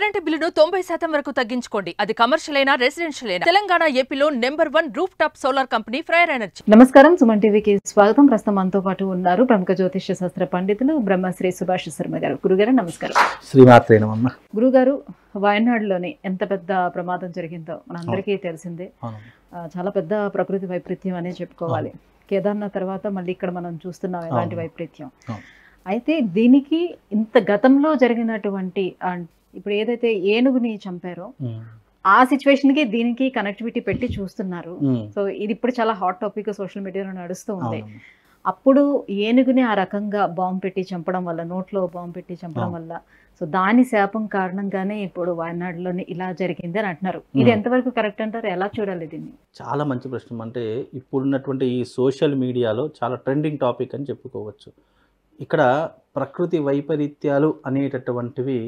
Current బిల్లును 90% వరకు తగ్గించుకోండి. అది కమర్షియల్ అయినా రెసిడెన్షియల్ అయినా. తెలంగాణ ఏపీలో number 1 roof top solar company Freyr energy. నమస్కారం, సుమన్ టీవీకి స్వాగతం. ప్రస్తుతం మనతో పాటు ఉన్నారు ప్రముఖ జ్యోతిష్య శాస్త్ర పండితులు బ్రహ్మశ్రీ సుభాష్ శర్మ గారు. గురుగారు నమస్కారం. శ్రీమాత్రే నమః. గురుగారు, వయనాడులోని ఎంత పెద్ద ప్రమాదం జరిగిందో మనందరికీ తెలిసిందే. చాలా పెద్ద ప్రకృతి వైపరీత్యం అనే చెప్పుకోవాలి. కేదార్నాథ్ తర్వాత మళ్ళీ ఇక్కడ మనం చూస్తున్నాం ఎలాంటి వైపరీత్యం. అయితే దీనికి ఇంత గతంలో జరిగినటువంటి ఇప్పుడు ఏదైతే ఏనుగుని చంపారో ఆ సిచ్యువేషన్ కి దీనికి కనెక్టివిటీ పెట్టి చూస్తున్నారు. సో ఇది ఇప్పుడు చాలా హాట్ టాపిక్ సోషల్ మీడియాలో నడుస్తూ ఉంది. అప్పుడు ఏనుగుని ఆ రకంగా బాంబు పెట్టి చంపడం వల్ల, నోట్లో బాంబు పెట్టి చంపడం వల్ల, సో దాని శాపం కారణంగానే ఇప్పుడు వయనాడులోని ఇలా జరిగింది అని అంటున్నారు. ఇది ఎంతవరకు కరెక్ట్ అంటారు? ఎలా చూడాలి దీన్ని? చాలా మంచి ప్రశ్న. అంటే ఇప్పుడున్నటువంటి ఈ సోషల్ మీడియాలో చాలా ట్రెండింగ్ టాపిక్ అని చెప్పుకోవచ్చు. ఇక్కడ ప్రకృతి వైపరీత్యాలు అనేటటువంటివి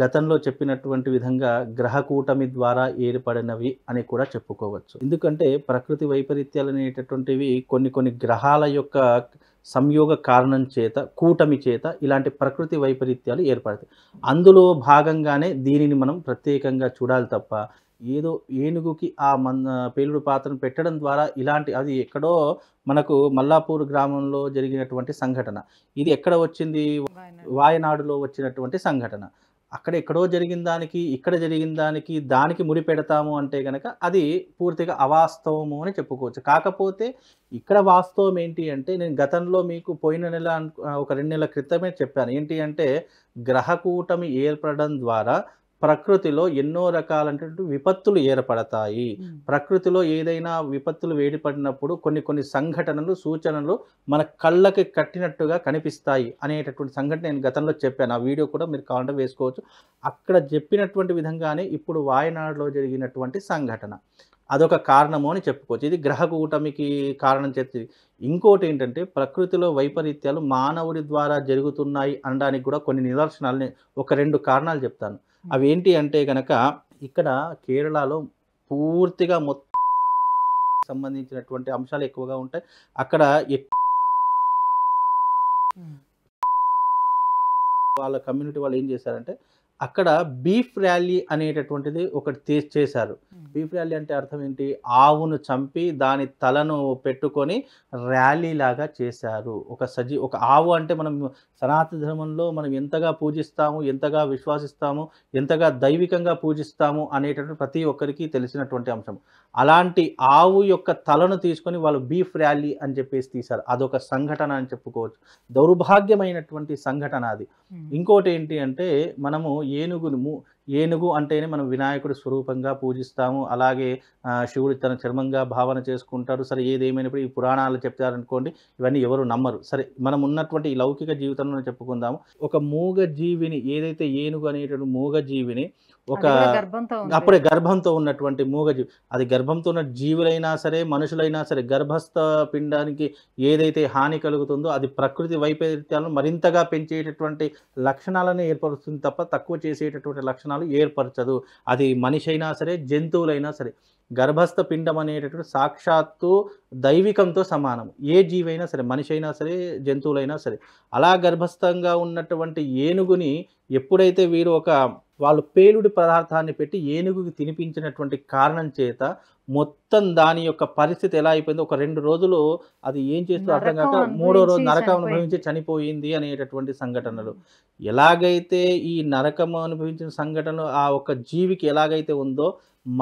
గతంలో చెప్పినటువంటి విధంగా గ్రహకూటమి ద్వారా ఏర్పడినవి అని కూడా చెప్పుకోవచ్చు. ఎందుకంటే ప్రకృతి వైపరీత్యాలు అనేటటువంటివి కొన్ని గ్రహాల యొక్క సంయోగ కారణం చేత, కూటమి చేత ఇలాంటి ప్రకృతి వైపరీత్యాలు ఏర్పడతాయి. అందులో భాగంగానే దీనిని మనం ప్రత్యేకంగా చూడాలి తప్ప ఏదో ఏనుగుకి ఆ పేలుడు పాత్రను పెట్టడం ద్వారా ఇలాంటి, అది ఎక్కడో మనకు మల్లాపూర్ గ్రామంలో జరిగినటువంటి సంఘటన. ఇది ఎక్కడ వచ్చింది? వాయనాడులో వచ్చినటువంటి సంఘటన. అక్కడ ఎక్కడో జరిగిన దానికి ఇక్కడ జరిగిన దానికి ముడి పెడతాము అంటే కనుక అది పూర్తిగా అవాస్తవము అని చెప్పుకోవచ్చు. కాకపోతే ఇక్కడ వాస్తవం ఏంటి అంటే, నేను గతంలో మీకు పోయిన నెల ఒక 2 నెలల క్రితమే చెప్పాను. ఏంటి అంటే, గ్రహకూటమి ఏర్పడడం ద్వారా ప్రకృతిలో ఎన్నో రకాలైనటువంటి విపత్తులు ఏర్పడతాయి. ప్రకృతిలో ఏదైనా విపత్తులు వేడిపడినప్పుడు కొన్ని సంఘటనలు, సూచనలు మన కళ్ళకి కట్టినట్టుగా కనిపిస్తాయి అనేటటువంటి సంఘటన నేను గతంలో చెప్పాను. ఆ వీడియో కూడా మీరు కావాలంటే వేసుకోవచ్చు. అక్కడ చెప్పినటువంటి విధంగానే ఇప్పుడు వాయనాడులో జరిగినటువంటి సంఘటన అదొక కారణము అని చెప్పుకోవచ్చు. ఇది గ్రహకూటమికి కారణం చేస్తుంది. ఇంకోటి ఏంటంటే, ప్రకృతిలో వైపరీత్యాలు మానవుడి ద్వారా జరుగుతున్నాయి అనడానికి కూడా కొన్ని నిదర్శనాలని, ఒక 2 కారణాలు చెప్తాను. అవి ఏంటి అంటే కనుక, ఇక్కడ కేరళలో పూర్తిగా మొత్తం సంబంధించినటువంటి అంశాలు ఎక్కువగా ఉంటాయి. అక్కడ వాళ్ళ కమ్యూనిటీ వాళ్ళు ఏం చేశారంటే, అక్కడ బీఫ్ ర్యాలీ అనేటటువంటిది ఒకటి చేశారు. బీఫ్ ర్యాలీ అంటే అర్థం ఏంటి? ఆవును చంపి దాని తలను పెట్టుకొని ర్యాలీ లాగా చేశారు. ఒక ఆవు అంటే మనం సనాతన ధర్మంలో మనం ఎంతగా పూజిస్తాము, ఎంతగా విశ్వాసిస్తాము, ఎంతగా దైవికంగా పూజిస్తాము అనేటటువంటి ప్రతి ఒక్కరికి తెలిసినటువంటి అంశం. అలాంటి ఆవు యొక్క తలను తీసుకొని వాళ్ళు బీఫ్ ర్యాలీ అని చెప్పేసి తీశారు. అదొక సంఘటన అని చెప్పుకోవచ్చు. దౌర్భాగ్యమైనటువంటి సంఘటన అది. ఇంకోటి ఏంటి అంటే, మనము ఏనుగు అంటేనే మనం వినాయకుడి స్వరూపంగా పూజిస్తాము. అలాగే శివుడు తన చర్మంగా భావన చేసుకుంటాడు. సరే, ఏదేమైనప్పుడు ఈ పురాణాలు చెప్తారనుకోండి, ఇవన్నీ ఎవరు నమ్మరు. సరే, మనం ఉన్నటువంటి ఈ లౌకిక జీవితంలో చెప్పుకుందాము. ఒక మూగ జీవిని, ఏదైతే ఏనుగు అనేటువంటి మూగ జీవిని, అప్పుడే గర్భంతో ఉన్నటువంటి మూగజీవి, అది గర్భంతో ఉన్న జీవులైనా సరే, మనుషులైనా సరే, గర్భస్థ పిండానికి ఏదైతే హాని కలుగుతుందో అది ప్రకృతి వైపరీత్యాలను మరింతగా పెంచేటటువంటి లక్షణాలను ఏర్పరుస్తుంది తప్ప తక్కువ చేసేటటువంటి లక్షణాలు ఏర్పరచదు. అది మనిషి అయినా సరే, జంతువులైనా సరే. గర్భస్థ పిండం అనేటటువంటి సాక్షాత్తు దైవికంతో సమానం. ఏ జీవైనా సరే, మనిషి అయినా సరే, జంతువులైనా సరే. అలా గర్భస్థంగా ఉన్నటువంటి ఏనుగుని ఎప్పుడైతే వాళ్ళు పేలుడు పదార్థాన్ని పెట్టి ఏనుగుకి తినిపించినటువంటి కారణం చేత మొత్తం దాని యొక్క పరిస్థితి ఎలా అయిపోయిందో, ఒక 2 రోజులు అది ఏం చేస్తూ అర్థం కాక 3వ రోజు నరకం అనుభవించి చనిపోయింది అనేటటువంటి సంఘటనలు. ఎలాగైతే ఈ నరకం అనుభవించిన సంఘటనలు ఆ ఒక జీవికి ఎలాగైతే ఉందో,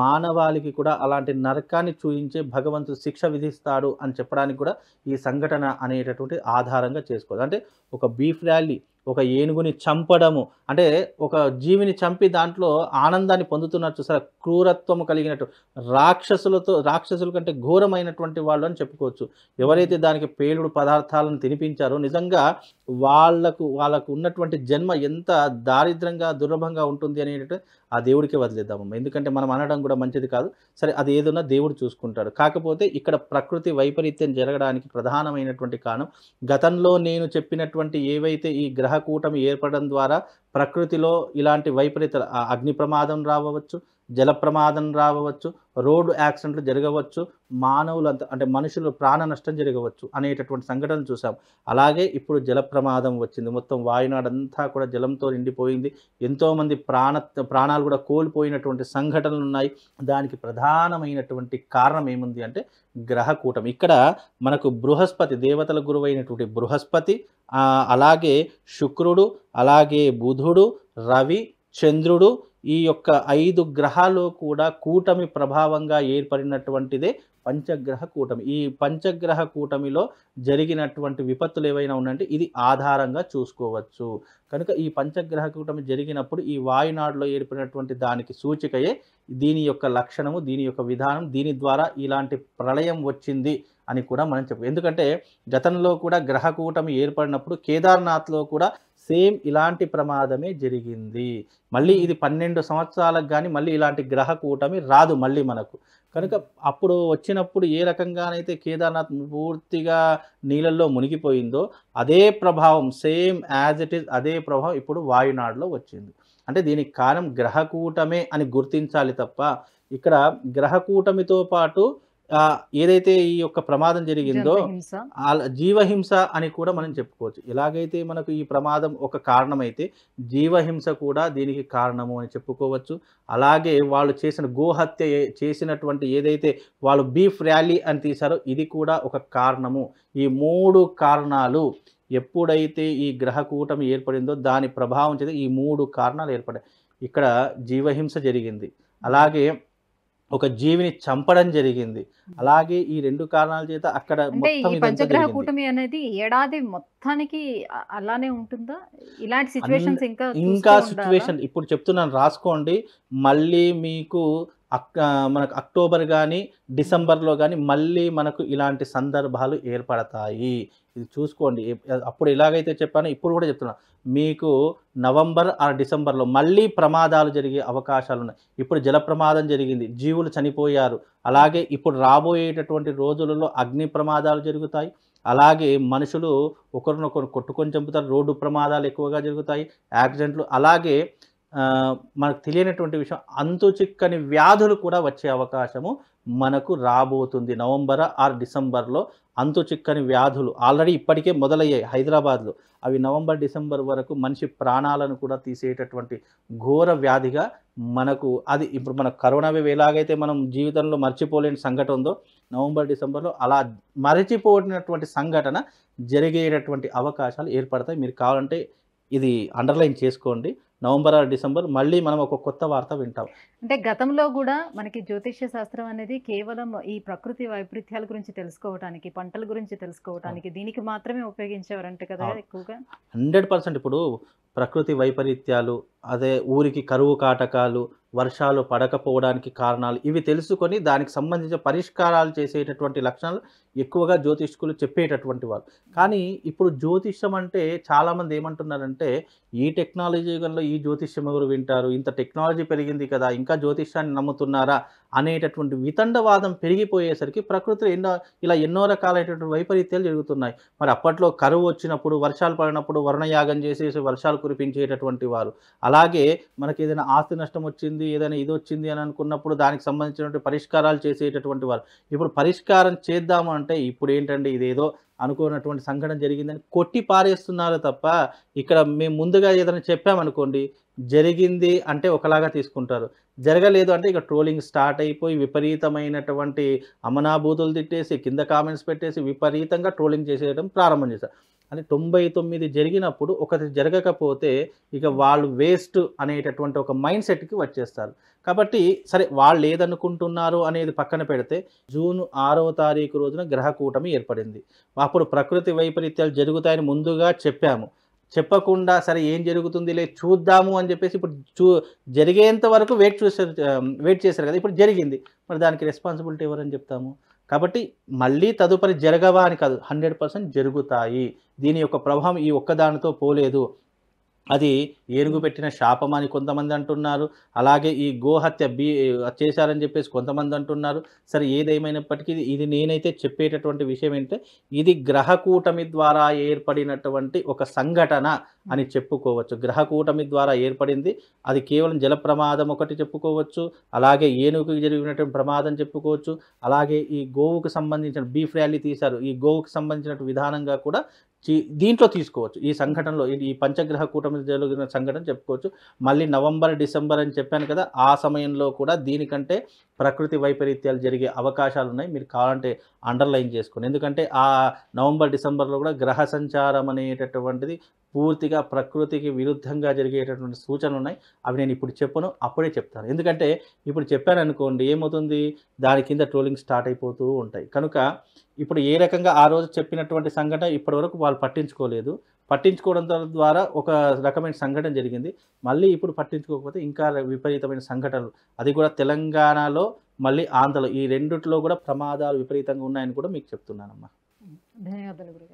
మానవాళికి కూడా అలాంటి నరకాన్ని చూయించే భగవంతుడు శిక్ష విధిస్తాడు అని చెప్పడానికి కూడా ఈ సంఘటన అనేటటువంటి ఆధారంగా చేసుకోవాలి. అంటే ఒక బీఫ్ ర్యాలీ, ఒక ఏనుగుని చంపడము అంటే, ఒక జీవిని చంపి దాంట్లో ఆనందాన్ని పొందుతున్నట్టు, సరే, క్రూరత్వము కలిగినట్టు రాక్షసుల కంటే ఘోరమైనటువంటి వాళ్ళు అని చెప్పుకోవచ్చు. ఎవరైతే దానికి పేలుడు పదార్థాలను తినిపించారో నిజంగా వాళ్ళకు ఉన్నటువంటి జన్మ ఎంత దారిద్రంగా, దుర్లభంగా ఉంటుంది అనేటట్టు ఆ దేవుడికే వదిలేద్దాము. ఎందుకంటే మనం అనడం కూడా మంచిది కాదు. సరే, అది ఏదన్నా దేవుడు చూసుకుంటాడు. కాకపోతే ఇక్కడ ప్రకృతి వైపరీత్యం జరగడానికి ప్రధానమైనటువంటి కారణం, గతంలో నేను చెప్పినటువంటి ఏవైతే ఈ గ్రహకూటమి ఏర్పడడం ద్వారా ప్రకృతిలో ఇలాంటి వైపరీత్యాలు, అగ్ని ప్రమాదం రావచ్చు, జల ప్రమాదం రావచ్చు, రోడ్డు యాక్సిడెంట్లు జరగవచ్చు, అంటే మనుషులు ప్రాణ నష్టం జరగవచ్చు అనేటటువంటి సంఘటనలు చూసాం. అలాగే ఇప్పుడు జల ప్రమాదం వచ్చింది. మొత్తం వాయునాడు అంతా కూడా జలంతో నిండిపోయింది. ఎంతోమంది ప్రాణాలు కూడా కోల్పోయినటువంటి సంఘటనలు ఉన్నాయి. దానికి ప్రధానమైనటువంటి కారణం ఏముంది అంటే గ్రహకూటమి. ఇక్కడ మనకు బృహస్పతి, దేవతల గురువైనటువంటి బృహస్పతి, అలాగే శుక్రుడు, అలాగే బుధుడు, రవి, చంద్రుడు, ఈ యొక్క 5 గ్రహాలు కూడా కూటమి ప్రభావంగా ఏర్పడినటువంటిదే పంచగ్రహ కూటమి. ఈ పంచగ్రహ కూటమిలో జరిగినటువంటి విపత్తులు ఏవైనా ఉన్నాయంటే ఇది ఆధారంగా చూసుకోవచ్చు. కనుక ఈ పంచగ్రహ కూటమి జరిగినప్పుడు ఈ వాయునాడులో ఏర్పడినటువంటి దానికి సూచికయే దీని యొక్క లక్షణము, దీని యొక్క విధానం, దీని ద్వారా ఇలాంటి ప్రళయం వచ్చింది అని కూడా మనం చెప్పు. ఎందుకంటే గతంలో కూడా గ్రహ కూటమి ఏర్పడినప్పుడు కేదార్నాథ్లో కూడా సేమ్ ఇలాంటి ప్రమాదమే జరిగింది. మళ్ళీ ఇది 12 సంవత్సరాలకు కానీ మళ్ళీ ఇలాంటి గ్రహ కూటమి రాదు మళ్ళీ మనకు. కనుక అప్పుడు వచ్చినప్పుడు ఏ రకంగానైతే కేదార్నాథ్ పూర్తిగా నీళ్ళల్లో మునిగిపోయిందో అదే ప్రభావం, సేమ్ యాజ్ ఇట్ ఈస్ అదే ప్రభావం ఇప్పుడు వాయునాడులో వచ్చింది. అంటే దీనికి కారణం గ్రహకూటమే అని గుర్తించాలి తప్ప ఇక్కడ గ్రహకూటమితో పాటు ఏదైతే ఈ యొక్క ప్రమాదం జరిగిందో జీవహింస అని కూడా మనం చెప్పుకోవచ్చు. ఎలాగైతే మనకు ఈ ప్రమాదం ఒక కారణమైతే జీవహింస కూడా దీనికి కారణము అని చెప్పుకోవచ్చు. అలాగే వాళ్ళు చేసిన గోహత్య చేసినటువంటి ఏదైతే వాళ్ళు బీఫ్ ర్యాలీ అని తీశారో ఇది కూడా ఒక కారణము. ఈ 3 కారణాలు ఎప్పుడైతే ఈ గ్రహకూటమి ఏర్పడిందో దాని ప్రభావం చేత ఈ 3 కారణాలు ఏర్పడాయి. ఇక్కడ జీవహింస జరిగింది, అలాగే ఒక జీవిని చంపడం జరిగింది, అలాగే ఈ 2 కారణాల చేత అక్కడ మొత్తం పంచగ్రహ కూటమి అనేది ఏడాది మొత్తానికి అలానే ఉంటుందా? ఇలాంటి సిచ్యువేషన్స్ ఇంకా సిచ్యువేషన్ ఇప్పుడు చెప్తున్నాను, రాసుకోండి. మళ్ళీ మీకు మనకు అక్టోబర్ కానీ డిసెంబర్లో కానీ మళ్ళీ మనకు ఇలాంటి సందర్భాలు ఏర్పడతాయి. ఇది చూసుకోండి. అప్పుడు ఎలాగైతే చెప్పానో ఇప్పుడు కూడా చెప్తున్నా, మీకు నవంబర్ ఆర్ డిసెంబర్లో మళ్ళీ ప్రమాదాలు జరిగే అవకాశాలు ఉన్నాయి. ఇప్పుడు జల ప్రమాదం జరిగింది, జీవులు చనిపోయారు. అలాగే ఇప్పుడు రాబోయేటటువంటి రోజులలో అగ్ని ప్రమాదాలు జరుగుతాయి. అలాగే మనుషులు ఒకరినొకరు కొట్టుకొని చంపుతారు, రోడ్డు ప్రమాదాలు ఎక్కువగా జరుగుతాయి, యాక్సిడెంట్లు. అలాగే మనకు తెలియనటువంటి విషయం, అంతు చిక్కని వ్యాధులు కూడా వచ్చే అవకాశము మనకు రాబోతుంది. నవంబర్ ఆర్ డిసెంబర్లో అంతు చిక్కని వ్యాధులు ఆల్రెడీ ఇప్పటికే మొదలయ్యాయి హైదరాబాద్లో. అవి నవంబర్ డిసెంబర్ వరకు మనిషి ప్రాణాలను కూడా తీసేటటువంటి ఘోర వ్యాధిగా మనకు అది ఇప్పుడు మన కరోనా వేవ్ ఎలాగైతే మనం జీవితంలో మర్చిపోలేని సంఘటన ఉందో నవంబర్ డిసెంబర్లో అలా మరచిపోయినటువంటి సంఘటన జరిగేటటువంటి అవకాశాలు ఏర్పడతాయి. మీరు కావాలంటే ఇది అండర్లైన్ చేసుకోండి. నవంబర్ ఆర్ డిసెంబర్ మళ్ళీ మనం ఒక కొత్త వార్త వింటాం. అంటే గతంలో కూడా మనకి జ్యోతిష్య శాస్త్రం అనేది కేవలం ఈ ప్రకృతి వైపరీత్యాల గురించి తెలుసుకోవడానికి, పంటల గురించి తెలుసుకోవడానికి దీనికి మాత్రమే ఉపయోగించేవారంటే కదా ఎక్కువగా. 100% ఇప్పుడు ప్రకృతి వైపరీత్యాలు, అదే ఊరికి కరువు కాటకాలు, వర్షాలు పడకపోవడానికి కారణాలు ఇవి తెలుసుకొని దానికి సంబంధించిన పరిష్కారాలు చేసేటటువంటి లక్షణాలు ఎక్కువగా జ్యోతిష్కులు చెప్పేటటువంటి వారు. కానీ ఇప్పుడు జ్యోతిష్యం అంటే చాలామంది ఏమంటున్నారంటే ఈ టెక్నాలజీ యుగంలో ఈ జ్యోతిష్యం ఎవరు వింటారు, ఇంత టెక్నాలజీ పెరిగింది కదా ఇంకా జ్యోతిష్యాన్ని నమ్ముతున్నారా అనేటటువంటి వితండవాదం పెరిగిపోయేసరికి ప్రకృతిలో ఇలా ఎన్నో రకాలైనటువంటి వైపరీత్యాలు జరుగుతున్నాయి. మరి అప్పట్లో కరువు వచ్చినప్పుడు, వర్షాలు పడినప్పుడు వర్ణయాగం చేసేసి వర్షాలు కురిపించేటటువంటి వారు, అలాగే మనకి ఏదైనా ఆస్తి నష్టం వచ్చింది, ఏదైనా ఇది వచ్చింది అని అనుకున్నప్పుడు దానికి సంబంధించినటువంటి పరిష్కారాలు చేసేటటువంటి వారు. ఇప్పుడు పరిష్కారం చేద్దాము అంటే ఇప్పుడు ఏంటంటే ఇదేదో అనుకున్నటువంటి సంఘటన జరిగిందని కొట్టి పారేస్తున్నారు తప్ప ఇక్కడ మేము ముందుగా ఏదైనా చెప్పామనుకోండి జరిగింది అంటే ఒకలాగా తీసుకుంటారు, జరగలేదు అంటే ఇక ట్రోలింగ్ స్టార్ట్ అయిపోయి విపరీతమైనటువంటి అమనాభూతులు తిట్టేసి కింద కామెంట్స్ పెట్టేసి విపరీతంగా ట్రోలింగ్ చేసేయడం ప్రారంభం చేశారు. అంటే 99 జరిగినప్పుడు ఒకటి జరగకపోతే ఇక వాళ్ళు వేస్ట్ అనేటటువంటి ఒక మైండ్ సెట్కి వచ్చేస్తారు. కాబట్టి సరే వాళ్ళు ఏదనుకుంటున్నారు అనేది పక్కన పెడితే జూన్ 6వ తారీఖు రోజున గ్రహకూటమి ఏర్పడింది. అప్పుడు ప్రకృతి వైపరీత్యాలు జరుగుతాయని ముందుగా చెప్పాము, చెప్పకుండా సరే ఏం జరుగుతుందిలే చూద్దాము అని చెప్పేసి ఇప్పుడు జరిగేంత వరకు వెయిట్ చేశారు కదా, ఇప్పుడు జరిగింది, మరి దానికి రెస్పాన్సిబిలిటీ ఎవరని చెప్తాము. కాబట్టి మళ్ళీ తదుపరి జరగవా అని కాదు, 100% జరుగుతాయి. దీని యొక్క ప్రభావం ఈ ఒక్కదానితో పోలేదు. అది ఏనుగు పెట్టిన శాపం అని కొంతమంది అంటున్నారు. అలాగే ఈ గోహత్య చేశారని చెప్పేసి కొంతమంది అంటున్నారు. సరే ఏదేమైనప్పటికీ ఇది నేనైతే చెప్పేటటువంటి విషయం ఏంటంటే ఇది గ్రహకూటమి ద్వారా ఏర్పడినటువంటి ఒక సంఘటన అని చెప్పుకోవచ్చు. గ్రహకూటమి ద్వారా ఏర్పడింది. అది కేవలం జల ప్రమాదం ఒకటి చెప్పుకోవచ్చు. అలాగే ఏనుగుకి జరిగినటువంటి ప్రమాదం చెప్పుకోవచ్చు. అలాగే ఈ గోవుకు సంబంధించిన బీఫ్ ర్యాలీ తీశారు. ఈ గోవుకు సంబంధించిన విధానంగా కూడా దీంట్లో తీసుకోవచ్చు. ఈ సంఘటనలో ఈ పంచగ్రహ కూటమి జరిగిన సంఘటన చెప్పుకోవచ్చు. మళ్ళీ నవంబర్, డిసెంబర్ అని చెప్పాను కదా, ఆ సమయంలో కూడా దీనికంటే ప్రకృతి వైపరీత్యాలు జరిగే అవకాశాలు ఉన్నాయి. మీరు కావాలంటే అండర్లైన్ చేసుకోండి. ఎందుకంటే ఆ నవంబర్, డిసెంబర్లో కూడా గ్రహ సంచారం అనేటటువంటిది పూర్తిగా ప్రకృతికి విరుద్ధంగా జరిగేటటువంటి సూచనలు ఉన్నాయి. అవి నేను ఇప్పుడు చెప్పను, అప్పుడే చెప్తాను. ఎందుకంటే ఇప్పుడు చెప్పాను అనుకోండి ఏమవుతుంది, దాని కింద ట్రోలింగ్ స్టార్ట్ అయిపోతూ ఉంటాయి. కనుక ఇప్పుడు ఏ రకంగా ఆ రోజు చెప్పినటువంటి సంఘటన ఇప్పటివరకు వాళ్ళు పట్టించుకోలేదు. పట్టించుకోవడం ద్వారా ఒక రకమైన సంఘటన జరిగింది. మళ్ళీ ఇప్పుడు పట్టించుకోకపోతే ఇంకా విపరీతమైన సంఘటనలు, అది కూడా తెలంగాణలో మళ్ళీ ఆంధ్రలో, ఈ రెండిట్లో కూడా ప్రమాదాలు విపరీతంగా ఉన్నాయని కూడా మీకు చెప్తున్నానమ్మా. ధన్యవాదాలు గురుగారు.